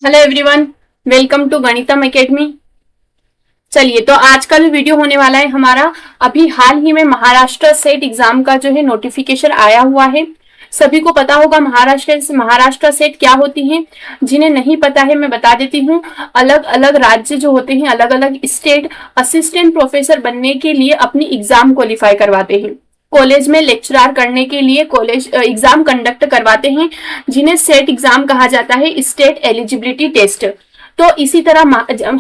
Hello everyone, welcome to Ganitam academy. चलिए, तो आज का जो वीडियो होने वाला है हमारा, अभी हाल ही में महाराष्ट्र सेट एग्जाम का जो है नोटिफिकेशन आया हुआ है। सभी को पता होगा महाराष्ट्र सेट क्या होती है। जिन्हें नहीं पता है मैं बता देती हूँ। अलग अलग राज्य जो होते हैं, अलग अलग स्टेट असिस्टेंट प्रोफेसर बनने के लिए अपनी एग्जाम क्वालिफाई करवाते हैं। कॉलेज में लेक्चरार करने के लिए कॉलेज एग्जाम कंडक्ट करवाते हैं, जिन्हें सेट एग्जाम कहा जाता है, स्टेट एलिजिबिलिटी टेस्ट। तो इसी तरह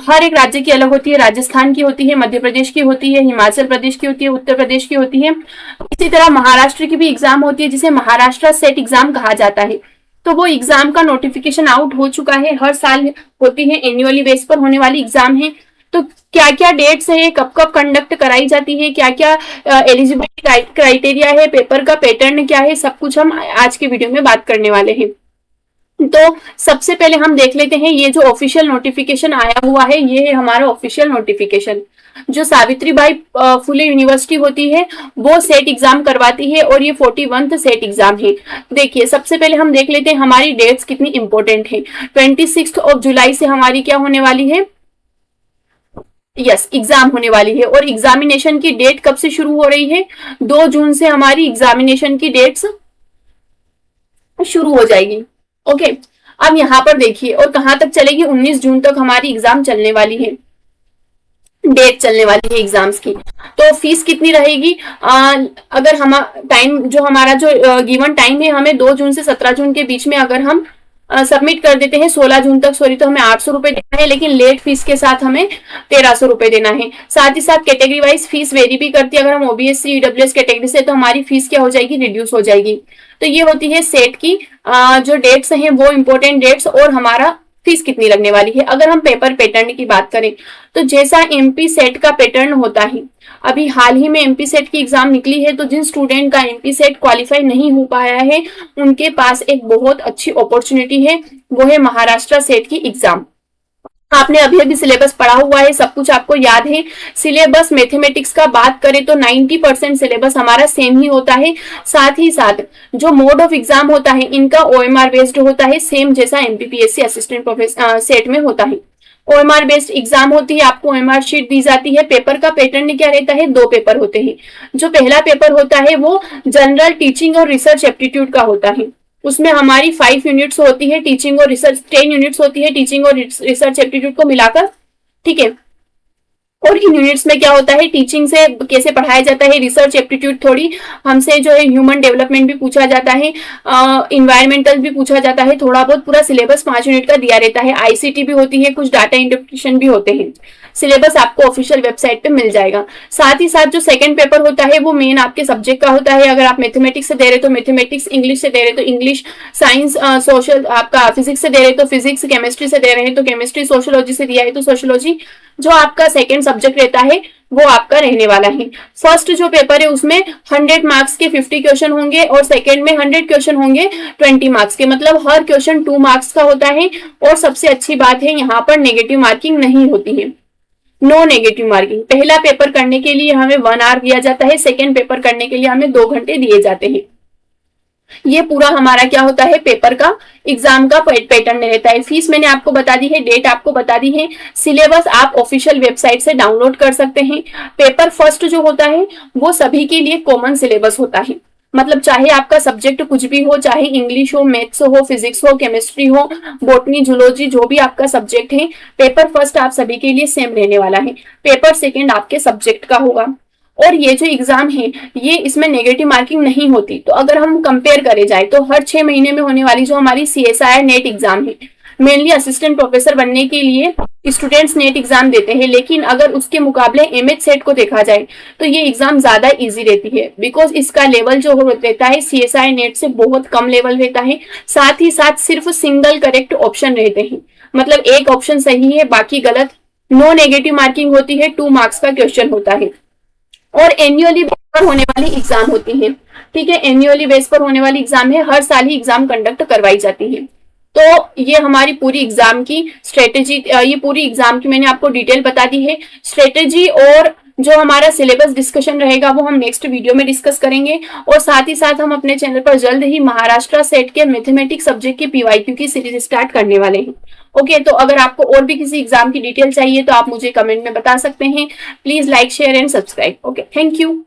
हर एक राज्य की अलग होती है। राजस्थान की होती है, मध्य प्रदेश की होती है, हिमाचल प्रदेश की होती है, उत्तर प्रदेश की होती है। इसी तरह महाराष्ट्र की भी एग्जाम होती है, जिसे महाराष्ट्र सेट एग्जाम कहा जाता है। तो वो एग्जाम का नोटिफिकेशन आउट हो चुका है। हर साल होती है, एनुअली बेस पर होने वाली एग्जाम है। तो क्या क्या डेट्स है, कब कब कंडक्ट कराई जाती है, क्या क्या एलिजिबिलिटी क्राइटेरिया है, पेपर का पैटर्न क्या है, सब कुछ हम आज के वीडियो में बात करने वाले हैं। तो सबसे पहले हम देख लेते हैं, ये जो ऑफिशियल नोटिफिकेशन आया हुआ है, ये है हमारा ऑफिशियल नोटिफिकेशन। जो सावित्रीबाई फुले यूनिवर्सिटी होती है, वो सेट एग्जाम करवाती है, और ये 41th सेट एग्जाम है। देखिए, सबसे पहले हम देख लेते हैं हमारी डेट्स कितनी इंपॉर्टेंट है। 26 जुलाई से हमारी क्या होने वाली है, एग्जाम होने वाली है। और एग्जामिनेशन की डेट कब से शुरू हो रही है, 2 जून से हमारी एग्जामिनेशन की डेट्स शुरू हो जाएगी। ओके, अब यहाँ पर देखिए, और कहां तक चलेगी, 19 जून तक हमारी एग्जाम चलने वाली है, डेट चलने वाली है एग्जाम्स की। तो फीस कितनी रहेगी, अगर हम टाइम जो हमारा जो गिवन टाइम है, हमें 2 जून से 17 जून के बीच में अगर हम सबमिट कर देते हैं 16 जून तक, सॉरी, तो हमें 800 रुपए देना है, लेकिन लेट फीस के साथ हमें 1300 रुपए देना है। साथ ही साथ कैटेगरी वाइज फीस वेरी भी करती है। अगर हम ओबीएस ईडब्ल्यूएस कैटेगरी से, तो हमारी फीस क्या हो जाएगी, रिड्यूस हो जाएगी। तो ये होती है सेट की जो डेट्स हैं, वो इंपॉर्टेंट डेट्स, और हमारा फीस कितनी लगने वाली है। अगर हम पेपर पैटर्न की बात करें, तो जैसा एमपी सेट का पैटर्न होता है, अभी हाल ही में एमपी सेट की एग्जाम निकली है, तो जिन स्टूडेंट का एमपी सेट क्वालिफाई नहीं हो पाया है, उनके पास एक बहुत अच्छी अपॉर्चुनिटी है, वो है महाराष्ट्र सेट की एग्जाम। आपने अभी अभी सिलेबस पढ़ा हुआ है, सब कुछ आपको याद है। सिलेबस मैथमेटिक्स का बात करें तो 90% सिलेबस हमारा सेम ही होता है। साथ ही साथ जो मोड ऑफ एग्जाम होता है, इनका ओएमआर बेस्ड होता है, सेम जैसा एमपीपीएससी असिस्टेंट प्रोफेसर सेट में होता है। ओएमआर बेस्ड एग्जाम होती है, आपको ओएमआर शीट दी जाती है। पेपर का पैटर्न क्या रहता है, 2 पेपर होते हैं। जो पहला पेपर होता है, वो जनरल, टीचिंग और रिसर्च एप्टीट्यूड का होता है। उसमें हमारी 5 यूनिट्स होती है, टीचिंग और रिसर्च 10 यूनिट्स होती है, टीचिंग और रिसर्च एप्टीट्यूड को मिलाकर, ठीक है। और इन यूनिट्स में क्या होता है, टीचिंग से कैसे पढ़ाया जाता है, रिसर्च एप्टीट्यूड थोड़ी हमसे जो है ह्यूमन डेवलपमेंट भी पूछा जाता है, इन्वायरमेंटल भी पूछा जाता है, थोड़ा बहुत। पूरा सिलेबस 5 यूनिट का दिया रहता है। आईसीटी भी होती है, कुछ डाटा इंटरप्रिटेशन भी होते हैं। सिलेबस आपको ऑफिशियल वेबसाइट पे मिल जाएगा। साथ ही साथ जो सेकंड पेपर होता है, वो मेन आपके सब्जेक्ट का होता है। अगर आप मैथमेटिक्स से दे रहे तो मैथमेटिक्स, इंग्लिश से दे रहे तो इंग्लिश, साइंस सोशल आपका फिजिक्स से दे रहे तो फिजिक्स, केमिस्ट्री से दे रहे हैं तो केमिस्ट्री, सोशियोलॉजी से दिया है तो सोशियोलॉजी। जो आपका सेकंड सब्जेक्ट रहता है, वो आपका रहने वाला है। फर्स्ट जो पेपर है, उसमें 100 मार्क्स के 50 क्वेश्चन होंगे, और सेकंड में 100 क्वेश्चन होंगे 20 मार्क्स के, मतलब हर क्वेश्चन 2 मार्क्स का होता है। और सबसे अच्छी बात है, यहाँ पर नेगेटिव मार्किंग नहीं होती है, नो नेगेटिव मार्किंग। पहला पेपर करने के लिए हमें 1 आवर दिया जाता है, सेकेंड पेपर करने के लिए हमें 2 घंटे दिए जाते हैं। ये पूरा हमारा क्या होता है, पेपर का एग्जाम का पैटर्न रहता है। फीस मैंने आपको बता दी है, डेट आपको बता दी है। सिलेबस आप ऑफिशियल वेबसाइट से डाउनलोड कर सकते हैं। पेपर फर्स्ट जो होता है, वो सभी के लिए कॉमन सिलेबस होता है। मतलब चाहे आपका सब्जेक्ट कुछ भी हो, चाहे इंग्लिश हो, मैथ्स हो, फिजिक्स हो, केमिस्ट्री हो, बॉटनी, जूलॉजी, जो भी आपका सब्जेक्ट है, पेपर फर्स्ट आप सभी के लिए सेम रहने वाला है। पेपर सेकंड आपके सब्जेक्ट का होगा। और ये जो एग्जाम है, ये इसमें नेगेटिव मार्किंग नहीं होती। तो अगर हम कंपेयर करे जाए, तो हर 6 महीने में होने वाली जो हमारी सीएसआईआर नेट एग्जाम है, मेनली असिस्टेंट प्रोफेसर बनने के लिए स्टूडेंट्स नेट एग्जाम देते हैं। लेकिन अगर उसके मुकाबले एमएच सेट को देखा जाए, तो ये एग्जाम ज्यादा इजी रहती है, बिकॉज इसका लेवल जो रहता है सीएसआई नेट से बहुत कम लेवल रहता है। साथ ही साथ सिर्फ सिंगल करेक्ट ऑप्शन रहते हैं, मतलब एक ऑप्शन सही है, बाकी गलत। नो नेगेटिव मार्किंग होती है, 2 मार्क्स का क्वेश्चन होता है। और एनुअली बेस पर होने वाली एग्जाम होती है, ठीक है। एनुअली बेस पर होने वाली एग्जाम है, हर साल ही एग्जाम कंडक्ट करवाई जाती है। तो ये हमारी पूरी एग्जाम की स्ट्रेटेजी, ये पूरी एग्जाम की मैंने आपको डिटेल बता दी है। स्ट्रेटेजी और जो हमारा सिलेबस डिस्कशन रहेगा वो हम नेक्स्ट वीडियो में डिस्कस करेंगे, और साथ ही साथ हम अपने चैनल पर जल्द ही महाराष्ट्र सेट के मैथमेटिक्स सब्जेक्ट के पीवाईक्यू की सीरीज स्टार्ट करने वाले हैं। ओके, तो अगर आपको और भी किसी एग्जाम की डिटेल चाहिए तो आप मुझे कमेंट में बता सकते हैं। Please like, share and subscribe. Okay, thank you.